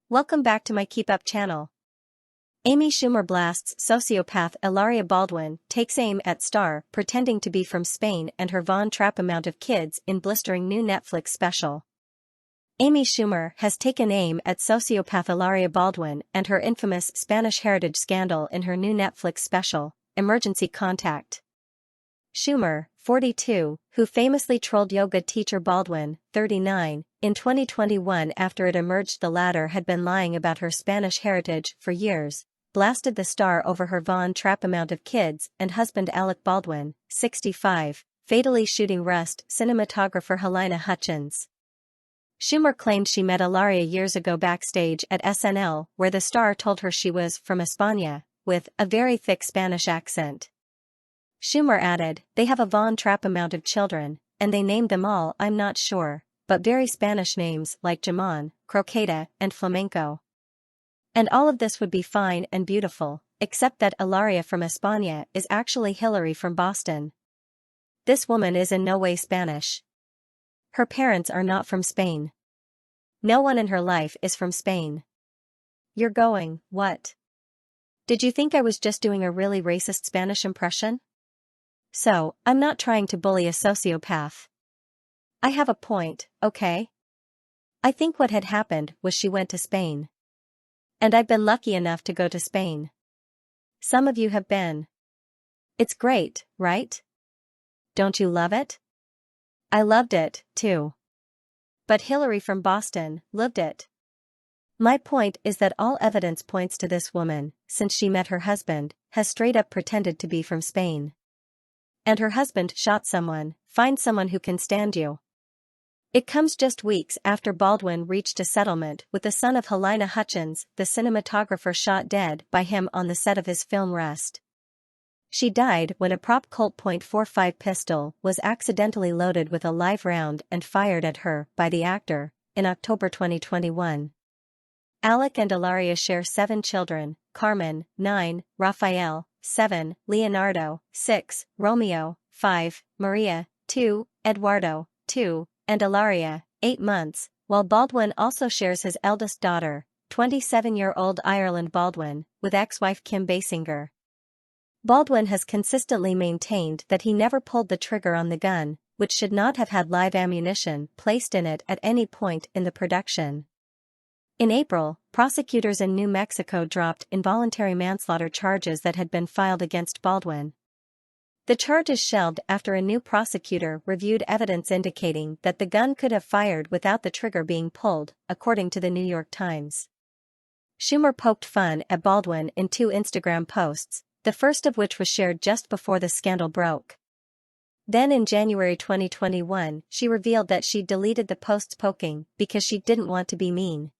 Welcome back to my Keep Up channel. Amy Schumer blasts sociopath Hilaria Baldwin takes aim at star pretending to be from Spain and her Von Trapp amount of kids in blistering new Netflix special. Amy Schumer has taken aim at sociopath Hilaria Baldwin and her infamous Spanish heritage scandal in her new Netflix special, Emergency Contact. Schumer, 42, who famously trolled yoga teacher Baldwin, 39, in 2021 after it emerged the latter had been lying about her Spanish heritage for years, blasted the star over her Von Trapp amount of kids and husband Alec Baldwin, 65, fatally shooting Rust cinematographer Halyna Hutchins. Schumer claimed she met Hilaria years ago backstage at SNL, where the star told her she was from España, with a very thick Spanish accent. Schumer added, "They have a Von Trapp amount of children, and they named them all I'm not sure, but very Spanish names like Jamon, Croqueta, and Flamenco. And all of this would be fine and beautiful, except that Hilaria from España is actually Hillary from Boston. This woman is in no way Spanish. Her parents are not from Spain. No one in her life is from Spain. You're going, what? Did you think I was just doing a really racist Spanish impression? So, I'm not trying to bully a sociopath. I have a point, okay? I think what had happened was she went to Spain. And I've been lucky enough to go to Spain. Some of you have been. It's great, right? Don't you love it? I loved it, too. But Hillary from Boston lived it. My point is that all evidence points to this woman, since she met her husband, has straight up pretended to be from Spain. And her husband shot someone, find someone who can stand you. It comes just weeks after Baldwin reached a settlement with the son of Halyna Hutchins, the cinematographer shot dead by him on the set of his film Rust. She died when a prop Colt .45 pistol was accidentally loaded with a live round and fired at her by the actor, in October 2021. Alec and Hilaria share 7 children, Carmen, 9, Rafael, 7, Leonardo, 6, Romeo, 5, Maria, 2, Eduardo, 2, and Hilaria, 8 months, while Baldwin also shares his eldest daughter, 27-year-old Ireland Baldwin, with ex-wife Kim Basinger. Baldwin has consistently maintained that he never pulled the trigger on the gun, which should not have had live ammunition placed in it at any point in the production. In April, prosecutors in New Mexico dropped involuntary manslaughter charges that had been filed against Baldwin. The charge is shelved after a new prosecutor reviewed evidence indicating that the gun could have fired without the trigger being pulled, according to the New York Times. Schumer poked fun at Baldwin in 2 Instagram posts, the first of which was shared just before the scandal broke. Then in January 2021, she revealed that she'd deleted the posts poking because she didn't want to be mean.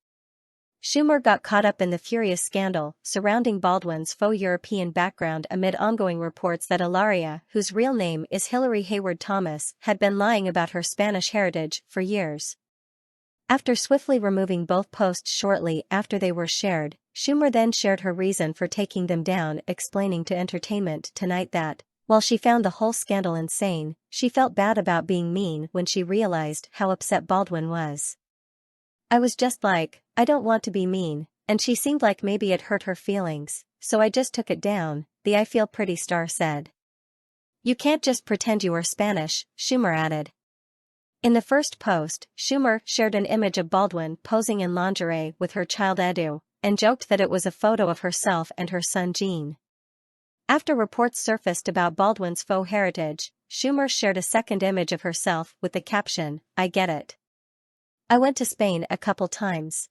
Schumer got caught up in the furious scandal surrounding Baldwin's faux European background amid ongoing reports that Hilaria, whose real name is Hillary Hayward Thomas, had been lying about her Spanish heritage for years. After swiftly removing both posts shortly after they were shared, Schumer then shared her reason for taking them down, explaining to Entertainment Tonight that, while she found the whole scandal insane, she felt bad about being mean when she realized how upset Baldwin was. I was just like, I don't want to be mean, and she seemed like maybe it hurt her feelings, so I just took it down, the I Feel Pretty star said. You can't just pretend you are Spanish, Schumer added. In the first post, Schumer shared an image of Baldwin posing in lingerie with her child Edu, and joked that it was a photo of herself and her son Gene. After reports surfaced about Baldwin's faux heritage, Schumer shared a second image of herself with the caption, I get it. I went to Spain a couple times.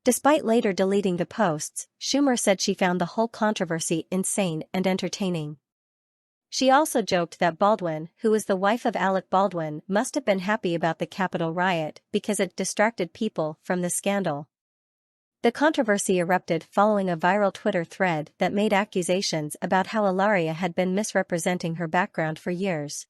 Despite later deleting the posts, Schumer said she found the whole controversy insane and entertaining. She also joked that Baldwin, who was the wife of Alec Baldwin, must have been happy about the Capitol riot because it distracted people from the scandal. The controversy erupted following a viral Twitter thread that made accusations about how Hilaria had been misrepresenting her background for years.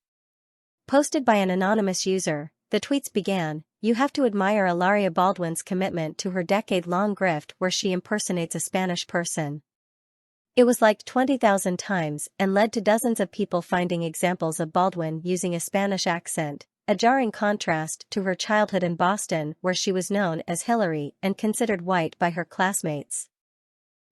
Posted by an anonymous user, the tweets began, "You have to admire Hilaria Baldwin's commitment to her decade-long grift where she impersonates a Spanish person." It was liked 20,000 times and led to dozens of people finding examples of Baldwin using a Spanish accent, a jarring contrast to her childhood in Boston where she was known as Hillary and considered white by her classmates.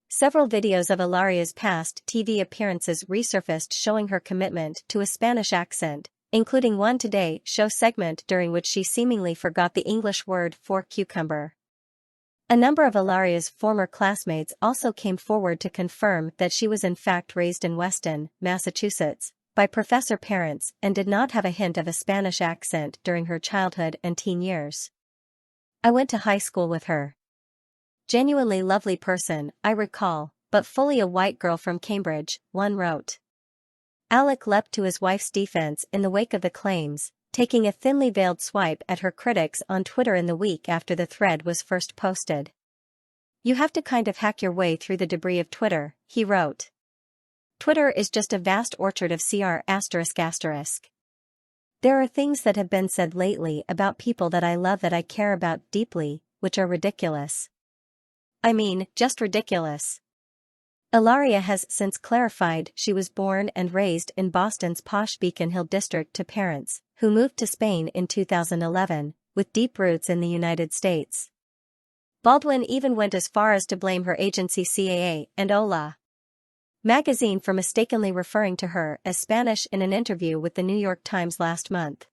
Several videos of Hilaria's past TV appearances resurfaced showing her commitment to a Spanish accent, including one Today Show segment during which she seemingly forgot the English word for cucumber. A number of Hilaria's former classmates also came forward to confirm that she was in fact raised in Weston, Massachusetts, by professor parents and did not have a hint of a Spanish accent during her childhood and teen years. "I went to high school with her. Genuinely lovely person, I recall, but fully a white girl from Cambridge," one wrote. Alec leapt to his wife's defense in the wake of the claims, taking a thinly veiled swipe at her critics on Twitter in the week after the thread was first posted. "You have to kind of hack your way through the debris of Twitter," he wrote. "Twitter is just a vast orchard of CR***. There are things that have been said lately about people that I love that I care about deeply, which are ridiculous. I mean, just ridiculous." Hilaria has since clarified she was born and raised in Boston's posh Beacon Hill district to parents who moved to Spain in 2011, with deep roots in the United States. Baldwin even went as far as to blame her agency CAA and Hola magazine for mistakenly referring to her as Spanish in an interview with the New York Times last month.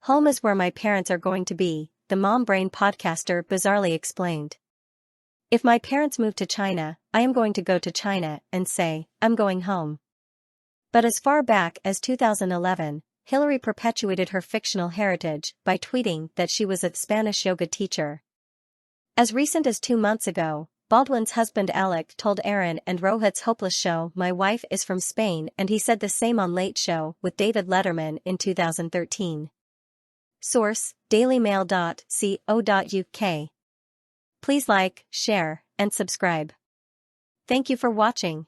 "Home is where my parents are going to be," the Mom Brain podcaster bizarrely explained. "If my parents move to China, I am going to go to China and say, I'm going home." But as far back as 2011, Hillary perpetuated her fictional heritage by tweeting that she was a Spanish yoga teacher. As recent as 2 months ago, Baldwin's husband Alec told Aaron and Rohit's Hopeless show, "My wife is from Spain," and he said the same on Late Show with David Letterman in 2013. Source: dailymail.co.uk. Please like, share, and subscribe. Thank you for watching.